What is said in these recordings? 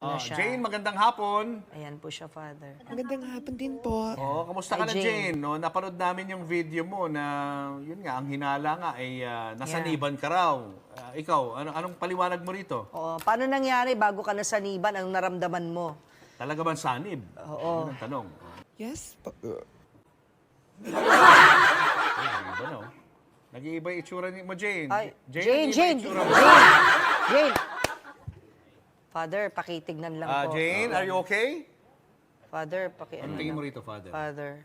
siya. Jane, magandang hapon. Ayan po siya, Father. Magandang hapon din po. Kamusta ka na, Hi, Jane. Jane? No, napanood namin yung video mo na, yun nga, ang hinala nga ay nasaniban ka raw. Ikaw, anong paliwanag mo rito? Paano nangyari bago ka nasaniban? Anong naramdaman mo? Talaga bang sanib? Oo. Yun ang tanong. Yes po. Nag-iiba, no? Nag-iiba yung itsura mo, Jane. Ay, Jane, Jane, nag-iiba yung itsura mo. Jane. Father, pakitignan lang po. Jane, are you okay? Father, Ano tingin mo rito, Father? Father.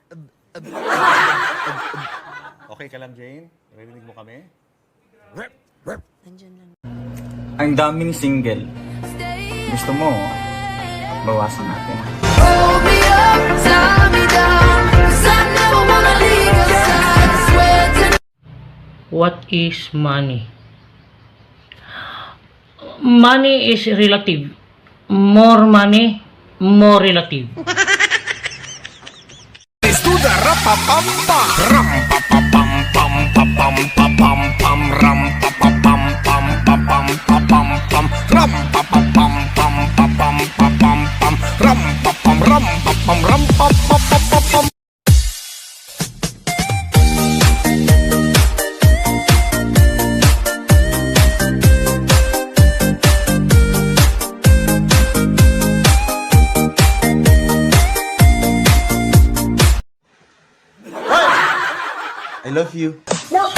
Okay ka lang, Jane? Narinig mo kami? Nandyan lang. Ang daming single. Gusto mo, bawasan natin. Hold me up, tie me down, 'cause I never wanna leave your side. I swear to What is money? Money is relative. More money, more relative. I love you. No,